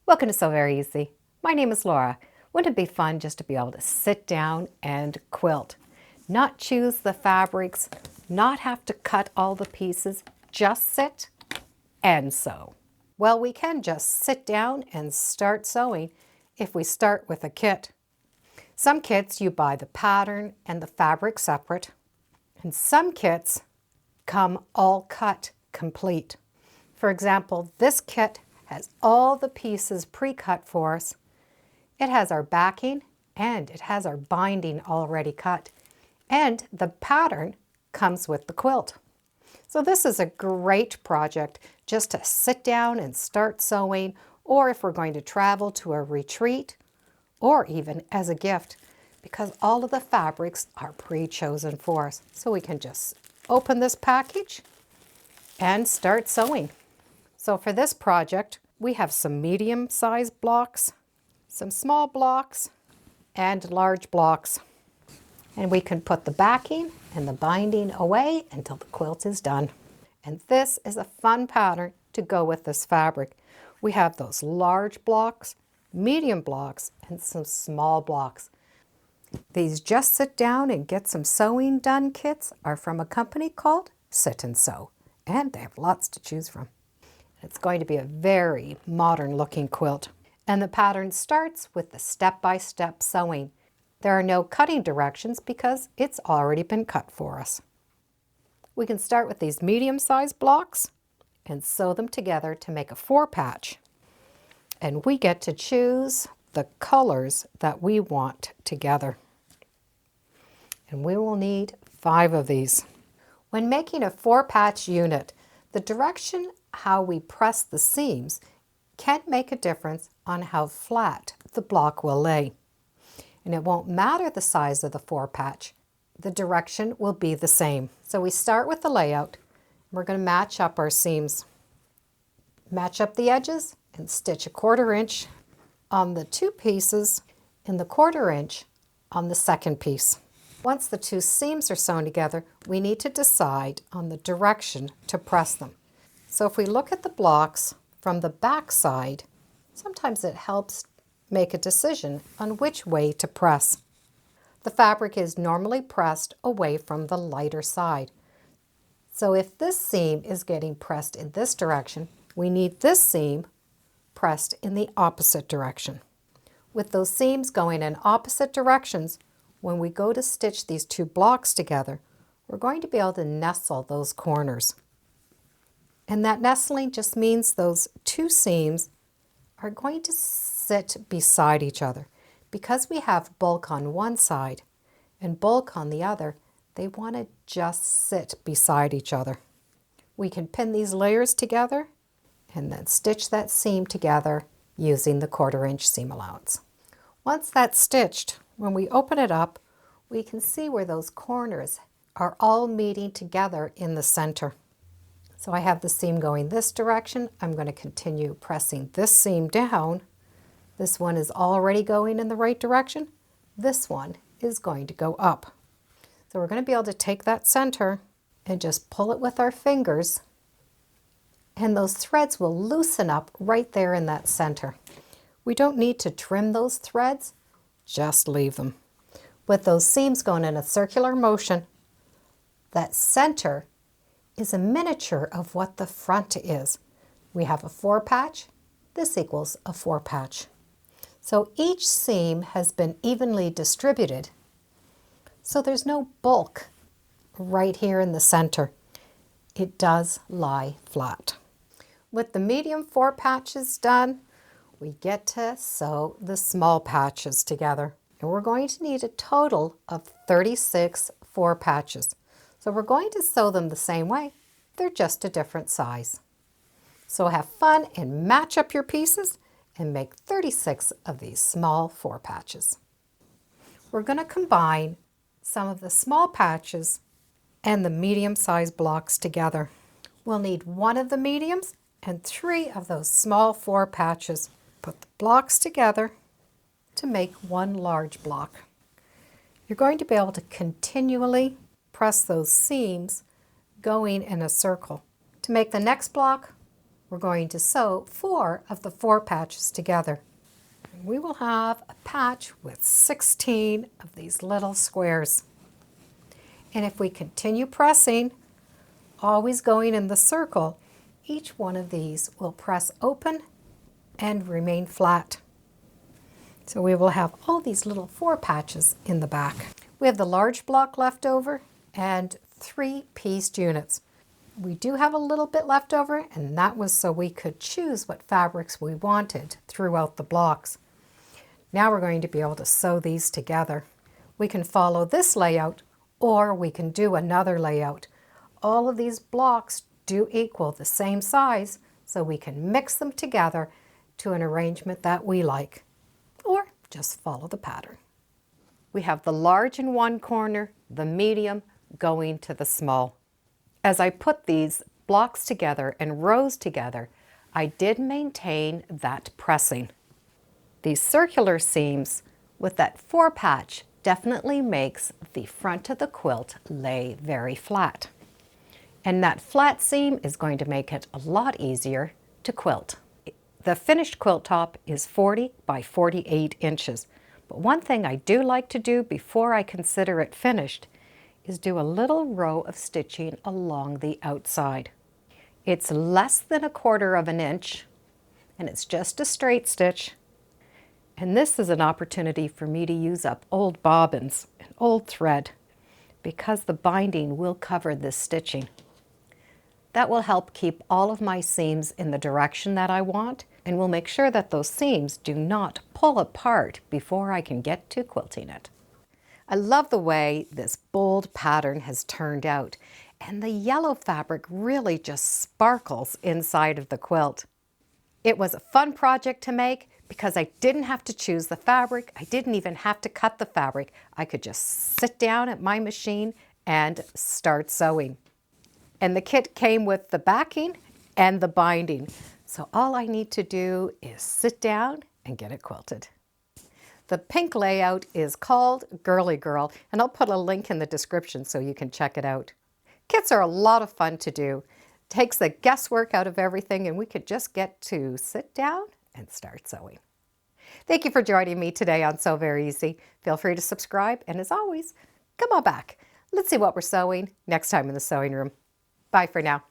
Welcome to So Very Easy. My name is Laura. Wouldn't it be fun just to be able to sit down and quilt? Not choose the fabrics, not have to cut all the pieces, just sit and sew. Well, we can just sit down and start sewing if we start with a kit. Some kits you buy the pattern and the fabric separate, and some kits come all cut complete. For example, this kit has all the pieces pre-cut for us. It has our backing and it has our binding already cut. And the pattern comes with the quilt. So this is a great project just to sit down and start sewing, or if we're going to travel to a retreat, or even as a gift, because all of the fabrics are pre-chosen for us. So we can just open this package and start sewing. So for this project, we have some medium-sized blocks, some small blocks, and large blocks. And we can put the backing and the binding away until the quilt is done. And this is a fun pattern to go with this fabric. We have those large blocks, medium blocks, and some small blocks. These Just Sit Down and Get Some Sewing Done kits are from a company called Sit and Sew, and they have lots to choose from. It's going to be a very modern looking quilt. And the pattern starts with the step-by-step sewing. There are no cutting directions because it's already been cut for us. We can start with these medium-sized blocks and sew them together to make a 4-patch. And we get to choose the colors that we want together. And we will need 5 of these. When making a 4-patch unit, the direction how we press the seams can make a difference on how flat the block will lay. And it won't matter the size of the 4-patch. The direction will be the same. So we start with the layout. We're going to match up our seams. Match up the edges and stitch a 1/4 inch on the 2 pieces and the 1/4 inch on the second piece. Once the 2 seams are sewn together, we need to decide on the direction to press them. So if we look at the blocks from the back side, sometimes it helps make a decision on which way to press. The fabric is normally pressed away from the lighter side. So if this seam is getting pressed in this direction, we need this seam pressed in the opposite direction. With those seams going in opposite directions, when we go to stitch these 2 blocks together, we're going to be able to nestle those corners. And that nestling just means those 2 seams are going to sit beside each other. Because we have bulk on one side and bulk on the other, they want to just sit beside each other. We can pin these layers together and then stitch that seam together using the 1/4 inch seam allowance. Once that's stitched, when we open it up, we can see where those corners are all meeting together in the center. So I have the seam going this direction. I'm going to continue pressing this seam down. This one is already going in the right direction. This one is going to go up. So we're going to be able to take that center and just pull it with our fingers, and those threads will loosen up right there in that center. We don't need to trim those threads, just leave them. With those seams going in a circular motion, that center is a miniature of what the front is. We have a 4-patch. This equals a 4-patch. So each seam has been evenly distributed. So there's no bulk right here in the center. It does lie flat. With the medium 4 patches done, we get to sew the small patches together. And we're going to need a total of 36 4 patches. So we're going to sew them the same way. They're just a different size. So have fun and match up your pieces and make 36 of these small 4 patches. We're going to combine some of the small patches and the medium-sized blocks together. We'll need 1 of the mediums and 3 of those small 4 patches. Put the blocks together to make 1 large block. You're going to be able to continually press those seams going in a circle. To make the next block, we're going to sew 4 of the 4 patches together. We will have a patch with 16 of these little squares. And if we continue pressing, always going in the circle, each one of these will press open and remain flat. So we will have all these little 4 patches in the back. We have the large block left over and 3 pieced units. We do have a little bit left over, and that was so we could choose what fabrics we wanted throughout the blocks. Now we're going to be able to sew these together. We can follow this layout, or we can do another layout. All of these blocks do equal the same size, so we can mix them together to an arrangement that we like, or just follow the pattern. We have the large in one corner, the medium going to the small. As I put these blocks together and rows together, I did maintain that pressing. These circular seams with that 4 patch definitely makes the front of the quilt lay very flat. And that flat seam is going to make it a lot easier to quilt. The finished quilt top is 40 by 48 inches. But one thing I do like to do before I consider it finished is do a little row of stitching along the outside. It's less than 1/4 of an inch, and it's just a straight stitch. And this is an opportunity for me to use up old bobbins and old thread because the binding will cover this stitching. That will help keep all of my seams in the direction that I want, and will make sure that those seams do not pull apart before I can get to quilting it. I love the way this bold pattern has turned out, and the yellow fabric really just sparkles inside of the quilt. It was a fun project to make because I didn't have to choose the fabric. I didn't even have to cut the fabric. I could just sit down at my machine and start sewing. And the kit came with the backing and the binding. So all I need to do is sit down and get it quilted. The pink layout is called Girly Girl, and I'll put a link in the description so you can check it out. Kits are a lot of fun to do. It takes the guesswork out of everything, and we could just get to sit down and start sewing. Thank you for joining me today on Sew Very Easy. Feel free to subscribe, and as always, come on back. Let's see what we're sewing next time in the sewing room. Bye for now.